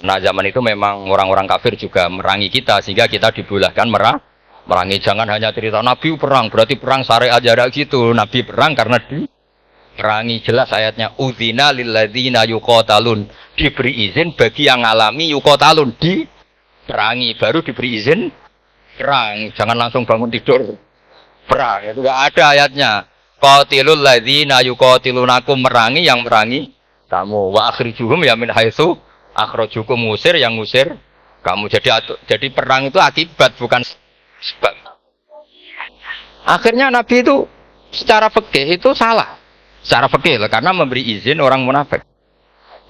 Nah zaman itu memang orang-orang kafir juga merangi kita sehingga kita dibolehkan merangi. Jangan hanya cerita Nabi perang berarti perang syariat aja gitu. Nabi perang karena diperangi. Jelas ayatnya udzina lilladzina yuqatalun, diberi izin bagi yang ngalami yuqatalun diperangi baru diberi izin perang, jangan langsung bangun tidur perang, itu enggak ada ayatnya. Qatilul ladzina yuqatilunakum, merangi yang merangi kamu, wa akhrijuhum ya min haitsu akhrajukum, ngusir yang ngusir kamu. Jadi perang itu akibat bukan sebab. Akhirnya Nabi itu secara fikih itu salah. Secara fikih karena memberi izin orang munafik.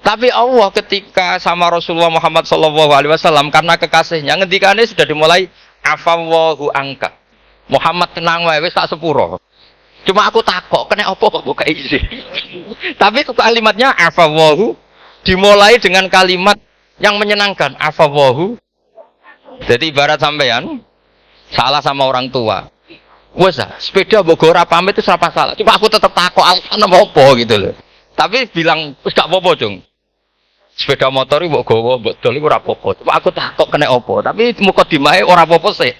Tapi Allah ketika sama Rasulullah Muhammad SAW karena kekasihnya ngendikane sudah dimulai afawwahu angka. Muhammad tenang wae wis tak sepuro. Cuma aku takok kena apa kok buka izin. Tapi kalimatnya afawwahu dimulai dengan kalimat yang menyenangkan, afawwahu. Jadi ibarat sampean salah sama orang tua. Wes sepeda mbok ora pamit itu ora salah. Cuma aku tetap takok alasan apa gitu loh. Tapi bilang wis gak apa-apa, Jung. Sepeda motor iki mbok gowo, mbok dol iku ora apa-apa. Cuma aku takok kena apa. Tapi mukadimahe ora apa-apa sih.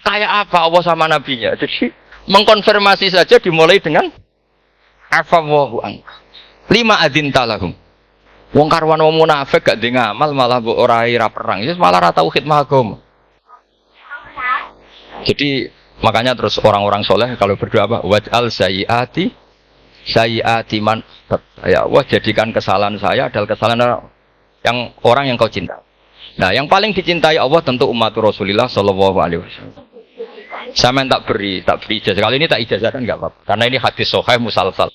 Kayak apa Allah sama nabinya. Jadi mengkonfirmasi saja dimulai dengan afawwahu an. Lima adzinta lahum. Wong karwan wong munafik gak ndek ngamal malah mbok ora ira perang. Wis malah ora tau khidmah agama. Jadi makanya terus orang-orang soleh kalau berdoa apa? Waj'al sayyiati man. Ya Allah jadikan kesalahan saya adalah kesalahan yang orang yang kau cinta. Nah, yang paling dicintai Allah tentu umat Rasulullah sallallahu alaihi wasallam. Sama tak beri ijazah. Kali ini tak ijazahkan nggak apa-apa. Karena ini hadis sahih musalsal.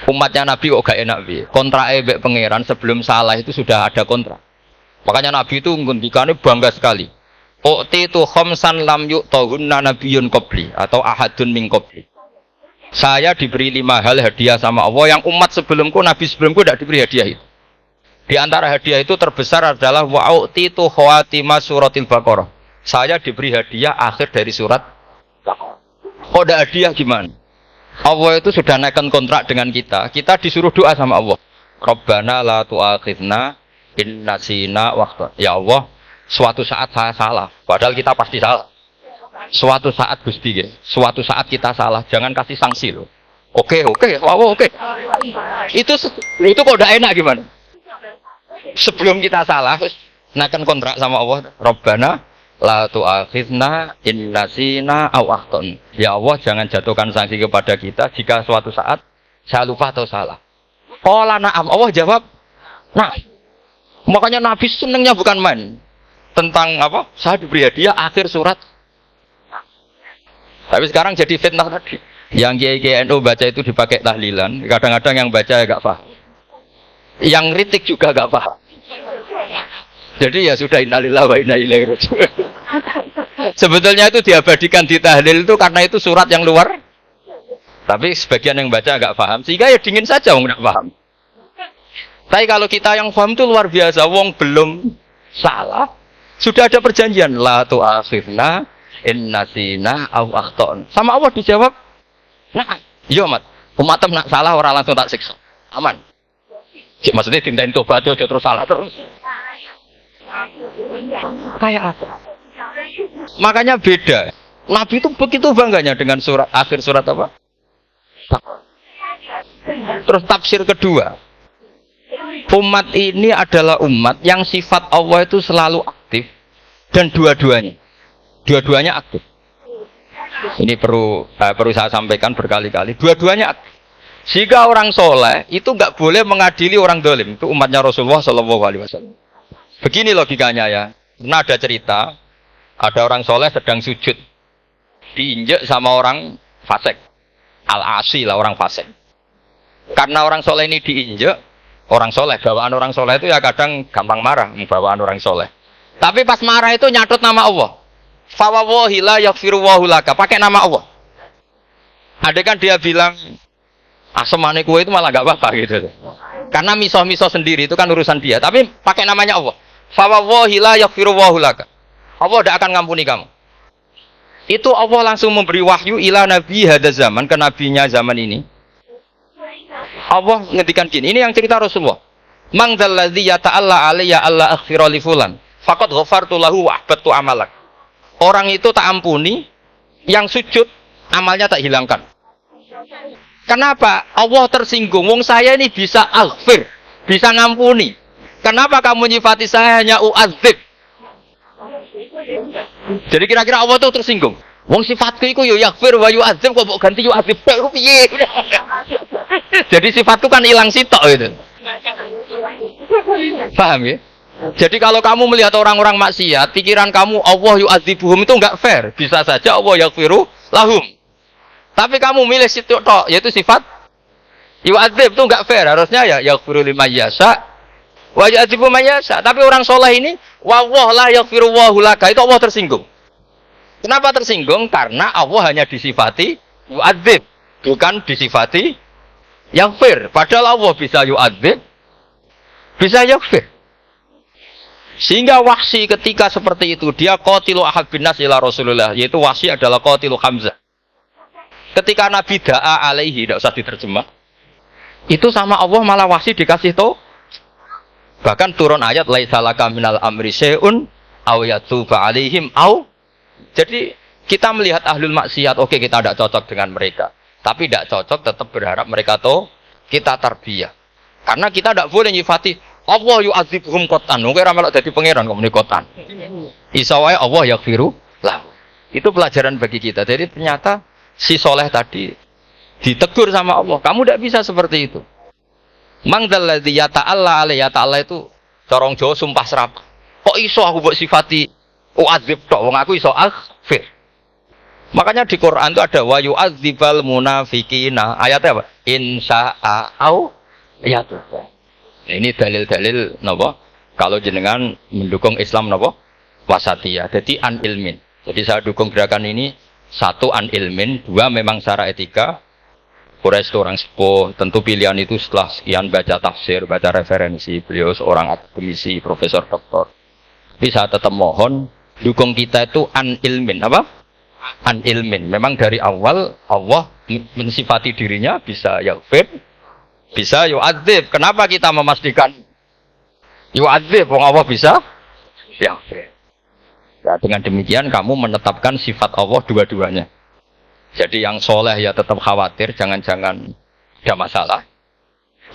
Umatnya Nabi kok gak enak bi. Kontrak ebek pangeran sebelum salah itu sudah ada kontrak. Makanya Nabi itu ngendikane bangga sekali. Ukti itu khamsan lam yu'tahunna nabiyyun qabli atau ahadun min qabli. Saya diberi 5 hal hadiah sama Allah yang umat sebelumku, Nabi sebelumku tidak diberi hadiah itu. Di antara hadiah itu terbesar adalah wa'uti itu khawatimah suratil Baqarah. Saya diberi hadiah akhir dari surat Baqarah. Kok ada hadiah gimana? Allah itu sudah naikkan kontrak dengan kita. Kita disuruh doa sama Allah. Rabbana la tu'akhidna in nasina waqta. Ya Allah, suatu saat saya salah. Padahal kita pasti salah. Suatu saat Gusti, suatu saat kita salah. Jangan kasih sanksi loh. Oke. Itu kok udah enak gimana? Sebelum kita salah, naikkan kontrak sama Allah. Rabbana la tu'akhidna in nasina aw akhtana. Ya Allah, jangan jatuhkan sanksi kepada kita jika suatu saat saya lupa atau salah. Qala na'am. Allah jawab, nah. Makanya Nabi senengnya bukan main. Tentang apa? Saya diberi hadiah akhir surat. Tapi sekarang jadi fitnah tadi. Yang Kiai NU baca itu dipakai tahlilan. Kadang-kadang yang baca agak paham. Yang kritik juga agak paham. Jadi ya sudah innalillahi wa inna ilaihi raji'un. Sebetulnya itu diabadikan di tahlil itu karena itu surat yang luar. Tapi sebagian yang baca agak paham. Sehingga ya dingin saja wong enggak paham. Tapi kalau kita yang paham itu luar biasa. Wong belum salah. Sudah ada perjanjian. La tu'akhidna in nasina aw akhtana. Sama Allah dijawab. Nah, iya mat. Umatem nak salah orang langsung tak siksa. Aman. Maksudnya tindain tobat aja terus salah terus. Kayak apa? Makanya beda. Nabi itu begitu bangganya dengan surat akhir surat apa? Terus tafsir kedua. Umat ini adalah umat yang sifat Allah itu selalu aktif dan dua-duanya aktif. Ini perlu saya sampaikan berkali-kali. Dua-duanya aktif. Jika orang soleh itu nggak boleh mengadili orang dolim. Itu umatnya Rasulullah Shallallahu Alaihi Wasallam. Begini logikanya ya. Pernah ada cerita, ada orang soleh sedang sujud, diinjek sama orang fasik, al-asi lah orang fasik. Karena orang soleh ini diinjek, orang soleh, bawaan orang soleh itu ya kadang gampang marah, bawaan orang soleh. Tapi pas marah itu nyatut nama Allah. Fawawahi la yaghfirullahu laka, pakai nama Allah. Ada kan dia bilang, asemane kue itu malah gak apa-apa gitu. Karena miso-miso sendiri itu kan urusan dia, tapi pakai namanya Allah. Fawawahi la yaghfirullahu laka. Allah tidak akan ngampuni kamu. Itu Allah langsung memberi wahyu ila nabi hada zaman, ke nabinya zaman ini. Allah ngendikan gini, ini yang cerita Rasulullah. Man dzalladzi yata'alla alayya alla aghfira li fulan, faqad ghafartu lahu wa ahbattu amalak. Orang itu tak ampuni, yang sujud amalnya tak hilangkan. Kenapa? Allah tersinggung. Wong saya ini bisa aghfir, bisa ngampuni. Kenapa kamu nyifati saya hanya u'adzib? Jadi kira-kira Allah itu tersinggung. Wong sifatku itu yo yaghfir wa yu'adzib kok mbok ganti yu'adzib piye? Jadi sifatku kan hilang sitok itu. Paham ya? Jadi kalau kamu melihat orang-orang maksiat, pikiran kamu Allah yu'adzibuhum itu enggak fair. Bisa saja Allah yaghfiru lahum. Tapi kamu milih sitok tok, yaitu sifat yu'adzib itu enggak fair. Harusnya ya yaghfiru liman yasha wa yu'adzibu man yasha. Tapi orang soleh ini wallahu la yaghfirullahu laka, itu Allah tersinggung. Kenapa tersinggung? Karena Allah hanya disifati yu'adzib, bukan disifati yaghfir. Padahal Allah bisa yu'adzib, bisa yaghfir. Sehingga Wahsy ketika seperti itu, dia qatilu ahabbin nas ila Rasulullah, yaitu Wahsy adalah qatilu Hamzah. Ketika Nabi da'a alaihi, tidak usah diterjemah. Itu sama Allah malah Wahsy dikasih tahu. Bahkan turun ayat laisa laka minal amri syai'un aw yatuba alaihim aw. Jadi kita melihat ahlul maksiat, oke kita tidak cocok dengan mereka. Tapi tidak cocok tetap berharap mereka tahu kita tarbiyah. Karena kita tidak boleh nyifati Allah yu'adzibuhum qatan. Mungkin ramelok dadi pangeran kok muni qatan. Isa wae Allah yaghfiru lah. Itu pelajaran bagi kita. Jadi ternyata si soleh tadi ditegur sama Allah. Kamu tidak bisa seperti itu. Mang dzalladzi yata'alla alayya ta'ala itu corong Jawa sumpah serapah. Kok iso aku mbok sifati u'adzib tok wong aku iso aghfir. Makanya di Quran itu ada wa yu'adzibal munafiqina. Ayatnya apa? Insya'a au ya tuh. Ini dalil-dalil napa? Kalau jenengan mendukung Islam napa? Wasatiyah. Jadi an ilmin. Jadi saya dukung gerakan ini satu an ilmin, dua memang secara etika. Quraisy itu orang sepuh, tentu pilihan itu setelah sekian baca tafsir, baca referensi, beliau seorang akademisi, profesor doktor. Tapi saya tetap mohon dukung kita itu an ilmin, apa? An ilmin. Memang dari awal Allah mensifati dirinya bisa yaghfir, bisa yu'adzib. Kenapa kita memastikan yu'adzib? Wong Allah bisa yaghfir. Ya, dengan demikian kamu menetapkan sifat Allah dua-duanya. Jadi yang soleh ya tetap khawatir, jangan-jangan ada masalah.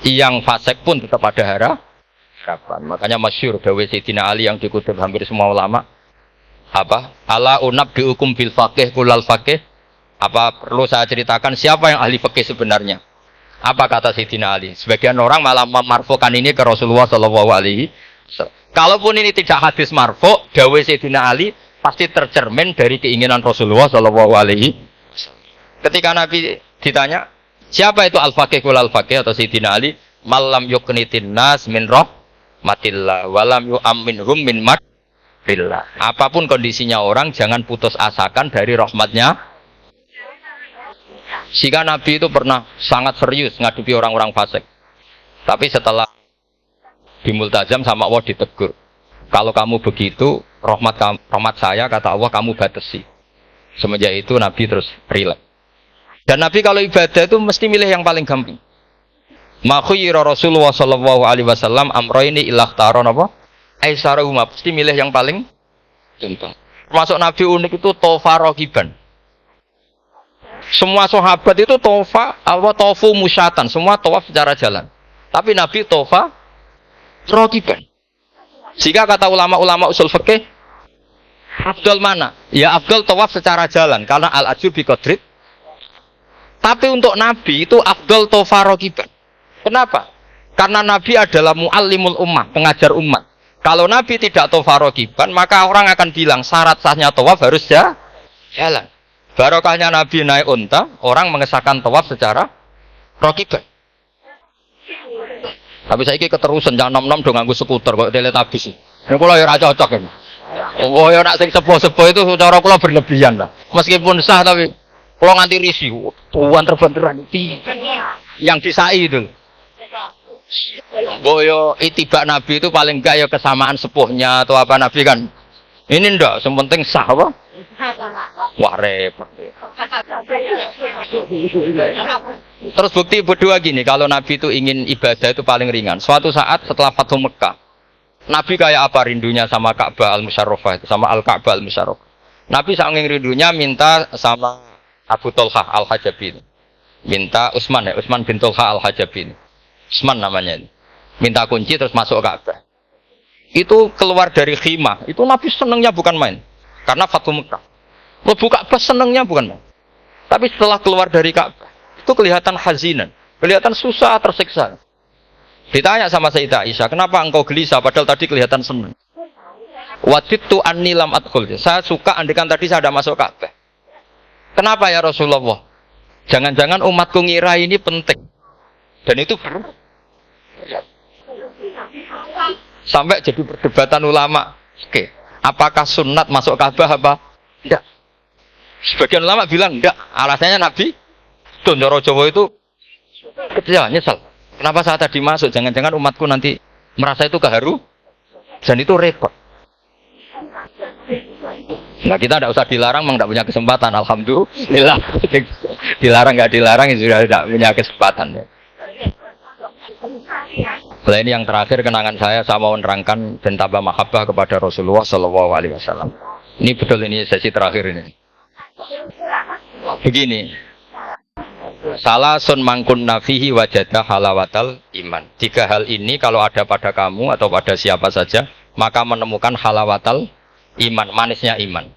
Yang fasik pun tetap ada harapan. Makanya masyhur dawuh Sayyidina Ali yang dikutip hampir semua ulama. Apa? Ala unab dihukum bil faqih kulal faqih. Apa perlu saya ceritakan siapa yang ahli fikih sebenarnya? Apa kata Sayyidina Ali? Sebagian orang malah memarfukan ini ke Rasulullah sallallahu alaihi wasallam. Kalaupun ini tidak hadis marfu, dawuh Sayyidina Ali pasti tercermin dari keinginan Rasulullah sallallahu alaihi wasallam. Ketika Nabi ditanya, siapa itu al-faqih kul al-faqih atau Sayyidina Ali, malam yuknitin nas min rahmatillah walam yu'amminhum min madrillah. Apapun kondisinya orang, jangan putus asakan dari rahmatnya. Jika Nabi itu pernah sangat serius ngadepi orang-orang fasik. Tapi setelah dimultazam sama Allah ditegur. Kalau kamu begitu, rahmat saya, kata Allah, kamu batasi. Semenjak itu Nabi terus relax. Dan Nabi kalau ibadah itu mesti milih yang paling gampang. Ma khayyara Rasulullah sallallahu alaihi wasallam amrayni illa ikhtaron apa? Aisarahuma, mesti milih yang paling gampang. Termasuk Nabi unik itu tofa rogiban. Semua sahabat itu tofu musyatan, semua tawaf secara jalan. Tapi Nabi tofa rogiban. Jika kata ulama-ulama usul fikih, afdal mana? Ya afdal tawaf secara jalan karena al-ajur bi qadrit. Tapi untuk Nabi itu afdal tofarogiban. Kenapa? Karena Nabi adalah muallimul ummah, pengajar umat. Kalau Nabi tidak tofarogiban, maka orang akan bilang syarat sahnya tawaf harus jalan. Barokahnya Nabi naik unta, orang mengesahkan tawaf secara rogiban. Tapi saya ini keterusan, jangan nom-nom dong nganggu skuter kok teletabis. Ini kalau ya cocok ini. Oh ya nak sing sepuh-sepuh itu cara kula berlebihan lah. Meskipun sah tapi kalau nganti risih, tuan terbenturan yang disai itu. Boyo itibak Nabi itu paling enggak ya kesamaan sepuhnya atau apa Nabi kan. Ini ndak, yang penting sah apa? Wah repot. Terus bukti berdua gini, kalau Nabi itu ingin ibadah itu paling ringan. Suatu saat setelah Fathu Mekah, Nabi kayak apa rindunya sama Ka'bah al-Musyarrafah itu, sama Al-Ka'bah al-Musyarrafah. Nabi saking rindunya minta sama Abu Tolha al-Hajabi. Minta Utsman bin Tolha al-Hajabi. Utsman namanya. Minta kunci terus masuk Ka'bah. Itu keluar dari khimah. Itu Nabi senangnya bukan main. Karena Fathu Mekah. Lebu Ka'bah senangnya bukan main. Tapi setelah keluar dari Ka'bah, itu kelihatan hazinan. Kelihatan susah, tersiksa. Ditanya sama Sayyidah Aisyah, kenapa engkau gelisah padahal tadi kelihatan senang? Wadidtu anni lam adkhul. Saya suka andikan tadi saya ada masuk Ka'bah. Kenapa ya Rasulullah? Jangan-jangan umatku ngira ini penting. Dan itu sampai jadi perdebatan ulama. Oke, apakah sunat masuk Ka'bah apa? Tidak. Sebagian ulama bilang enggak. Alasannya Nabi Dondoro Jawa itu kecewa, nyesal. Kenapa saya tadi masuk? Jangan-jangan umatku nanti merasa itu keharu. Dan itu repot. Nah kita tidak usah dilarang, memang tidak punya kesempatan. Alhamdulillah. Dilarang nggak dilarang, sudah tidak punya kesempatan. Nah ini yang terakhir kenangan saya mau menerangkan dan tambah mahabbah kepada Rasulullah Sallallahu Alaihi Wasallam. Ini betul, ini sesi terakhir ini. Begini, salah sun mangkun nafihi wajadah halawatal iman. Tiga hal ini kalau ada pada kamu atau pada siapa saja, maka menemukan halawatal iman, manisnya iman.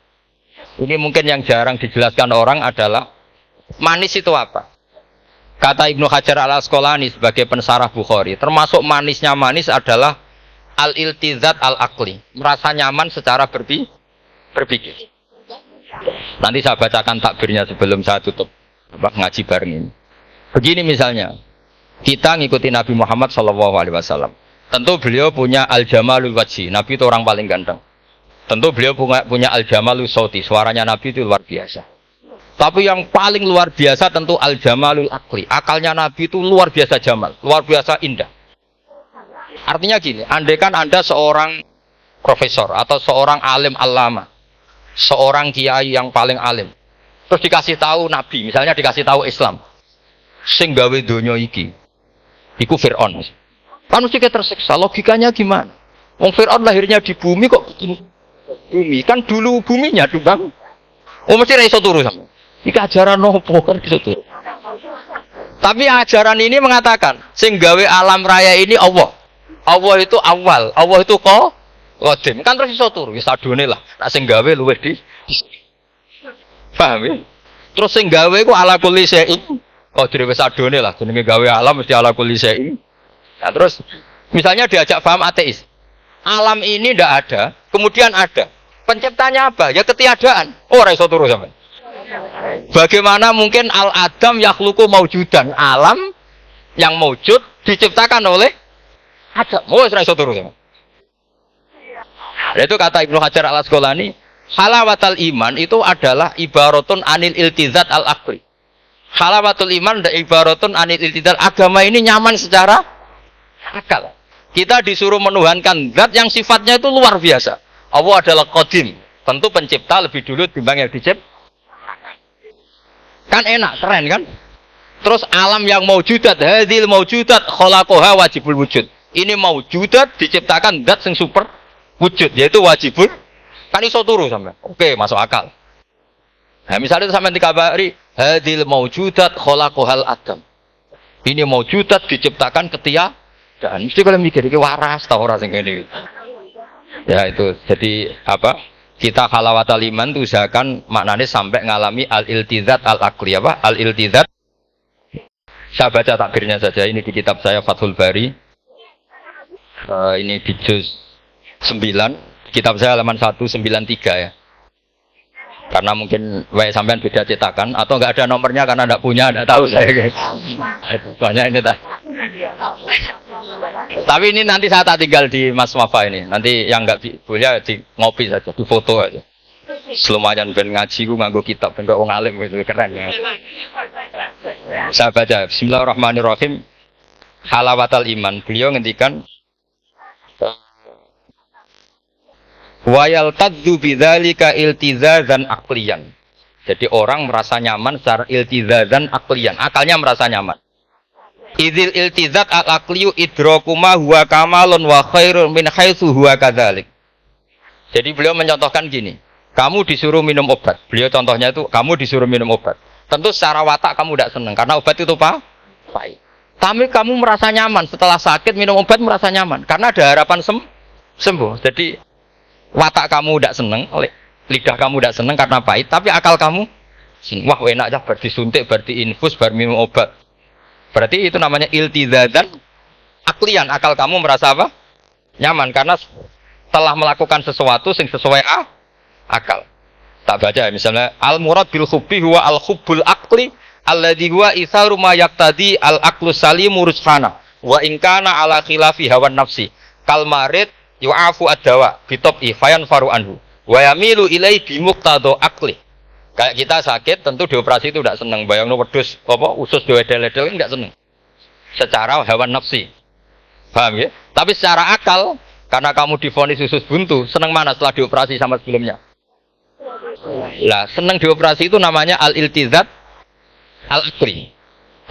Ini mungkin yang jarang dijelaskan orang adalah manis itu apa? Kata Ibnu Hajar al-Asqalani sebagai pensarah Bukhari, termasuk manisnya manis adalah al-iltizat al-aqli, merasa nyaman secara berpikir. Nanti saya bacakan takbirnya sebelum saya tutup ngaji bareng ini. Begini misalnya, kita ngikuti Nabi Muhammad SAW. Tentu beliau punya al-jamalul wajhi. Nabi itu orang paling ganteng. Tentu beliau punya al-jamalul sauti. Suaranya Nabi itu luar biasa. Tapi yang paling luar biasa tentu al-jamalul akli. Akalnya Nabi itu luar biasa jamal, luar biasa indah. Artinya gini, andaikan Anda seorang profesor atau seorang alim allama, seorang kiai yang paling alim, terus dikasih tahu Nabi, misalnya dikasih tahu Islam, sing gawe donya iki, iku Fir'aun. Kan mesti kita tersiksa, logikanya gimana? Wong Fir'aun lahirnya di bumi kok begini? Bumi kan dulu buminya dibangun. Oh mesti ra iso turu sampe. Iki ajaran nopo kan iso turu. Tapi ajaran ini mengatakan, sing gawe alam raya ini Allah. Allah itu awal, Allah itu qadim. Kan terus iso turu, wis adone lah. Nek sing gawe luwih di. Paham ya? Terus sing gawe ku ala kulli syai'in qadir, wis adone lah. Jenenge gawe alam mesti ala kulli syai'in. Nah, terus misalnya diajak paham ateis. Alam ini ndak ada, kemudian ada. Penciptanya apa? Ya ketiadaan. Oh, ora iso turu sampean. Bagaimana mungkin al-adam yakhluqu maujudan? Alam yang maujud diciptakan oleh Adam. Oh, ora iso turu sampean. Itu kata Ibnu Hajar al-Asqalani, halawatul iman itu adalah ibaratun anil iltizat al-aqli. Halawatul iman dan ibaratun anil iltizat, agama ini nyaman secara akal. Kita disuruh menuhankan zat yang sifatnya itu luar biasa. Allah adalah qadim, tentu pencipta lebih dulu dibanding yang dicipta. Kan enak, keren kan? Terus alam yang maujudat, hadil maujudat khalaqaha wajibul wujud. Ini maujudat diciptakan zat yang super wujud, yaitu wajibul. Kan iso turu sampean. Oke, masuk akal. Nah, misalnya itu sampean dikabari hadil maujudat khalaqahal adam. Ini maujudat diciptakan ketika dan mesti kalau mikir iki waras ta ora sing ngene. Ya itu. Jadi apa? Kita halawatul iman itu usahakan maknanya sampai ngalami al-iltizat al-aqli apa? Al-iltizat. Saya baca takbirnya saja ini di kitab saya Fathul Bari. Ini di juz 9, kitab saya halaman 193 ya. Karena mungkin sampean beda cetakan atau enggak ada nomornya karena enggak punya, enggak tahu saya guys. Banyak ini tak. Tapi ini nanti saya tak tinggal di Mas Wafa ini. Nanti yang enggak boleh di ngopi saja, di foto aja. Selumayan ben ngaji ku nganggo kitab ben kok wong alim gitu keren ya. Saya baca Bismillahirrahmanirrahim. Halawatul iman. Beliau ngendikan wa yaltadzu bidzalika iltizazan aqliyan. Jadi orang merasa nyaman secara iltizazan aqliyan, akalnya merasa nyaman. Idzil iltizat al-aqliyu idrakuma huwa kamalun wa khairun min haitsu huwa kadzalik. Jadi beliau mencontohkan gini, kamu disuruh minum obat. Beliau contohnya itu kamu disuruh minum obat. Tentu secara watak kamu tidak senang karena obat itu pahit. Tapi kamu merasa nyaman setelah sakit minum obat merasa nyaman karena ada harapan sembuh. Jadi watak kamu tidak senang, lidah kamu tidak senang karena pahit, tapi akal kamu wah enak aja berarti suntik, berarti infus, berarti minum obat. Berarti itu namanya iltizazan aklian, akal kamu merasa apa? Nyaman karena telah melakukan sesuatu yang sesuai akal. Tak baca misalnya al-murad bil hubbi huwa al-hubbul aqli alladhi huwa itharu ma yaqtadi al-aqlu salimu rusfana wa in kana ala khilafi hawan nafsi kal marid yu'afu ad-dawa bitob'i fayan faru anhu wa yamilu ilai bimuqtado akli. Kayak kita sakit tentu dioperasi itu tidak senang, bayangno wedhus apa usus diwedel-wedel enggak senang secara hawan nafsi, paham ya? Tapi secara akal karena kamu divonis usus buntu, senang mana setelah dioperasi sama sebelumnya? Lah senang dioperasi itu namanya al-iltizat al-aqli.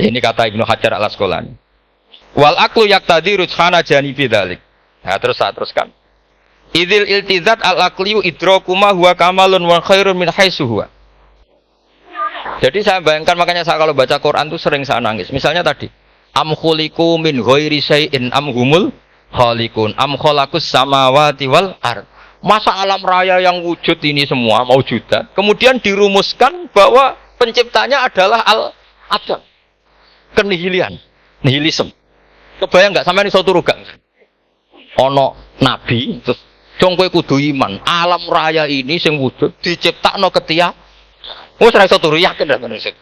Ini kata Ibnu Hajar al-Asqalani. Wal aqlu yaqtadi rujhana janibi dzalik. Nah, terus saya teruskan. Idzil iltizat al-aqliyu idrakuma huwa kamalun wa khairun min haitsu huwa. Jadi saya bayangkan, makanya saya kalau baca Quran itu sering saya nangis. Misalnya tadi, am khuliqu min ghairi syai'in am humul khaliqun am khalaqus samawati wal ard. Masa alam raya yang wujud ini semua maujudat, kemudian dirumuskan bahwa penciptanya adalah al-adam. Kenihilian, nihilisme. Kebayang enggak sampean iso turu gak? Ono nabi terus Dong kowe kudu iman. Alam raya ini sing wujud diciptakno ketia. Wes ora iso turu yakin ra manusia.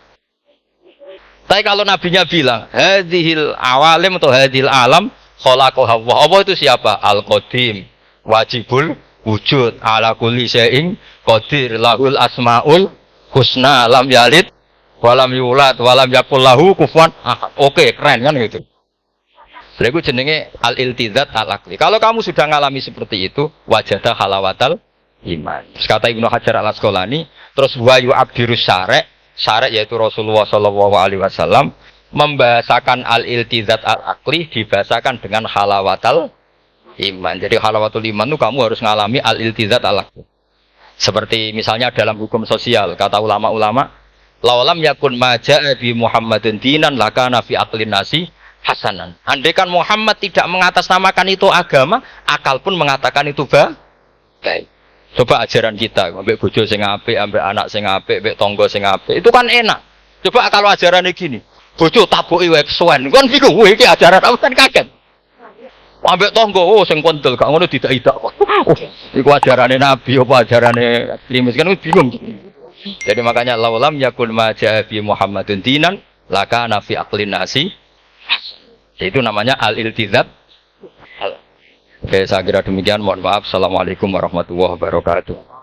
Tapi kalau nabinya bilang, hadhil awalim atau hadhil alam khalaqaha Allah. Allah itu siapa? Al-Qadim, wajibul wujud, ala kulli syai'in qadir, lahul asmaul husna, lam yalid walam yulad walam yakul lahu kufuwan ahad. Oke, keren kan gitu. Lha iku jenenge al-iltizat al-aqli. Kalau kamu sudah ngalami seperti itu, wajada halawatal iman. Terus kata Ibnu Hajar al-Asqalani, terus wa yu'abdirus syara', syara' yaitu Rasulullah sallallahu alaihi wasallam membahasakan al-iltizat al-aqli dibahasakan dengan halawatal iman. Jadi halawatul iman itu kamu harus ngalami al-iltizat al-aqli. Seperti misalnya dalam hukum sosial, kata ulama-ulama, laulam yakun maja'a bi Muhammadin dinan lakana fi aqlin nasi hasanan. Andai kan Muhammad tidak mengatasnamakan itu agama, akal pun mengatakan itu baik. Coba ajaran kita, ambek bojo sing apik, ambek anak sing apik, ambek tangga sing apik. Itu kan enak. Coba kalau ajarannya gini, bojo tabuki wae kesuwen. Kan bingung, kowe iki ajaran apa kan kaget. Ambek tangga sing kondel, gak ngono tidak-tidak. Iku ajarane Nabi apa ajarane ekstremis kan bingung. Jadi makanya laulam yakun maja'a bi Muhammadin dinan lakana fi aqlin nasi. Itu namanya al-iltizat. Oke, saya kira demikian. Mohon maaf. Assalamualaikum warahmatullahi wabarakatuh.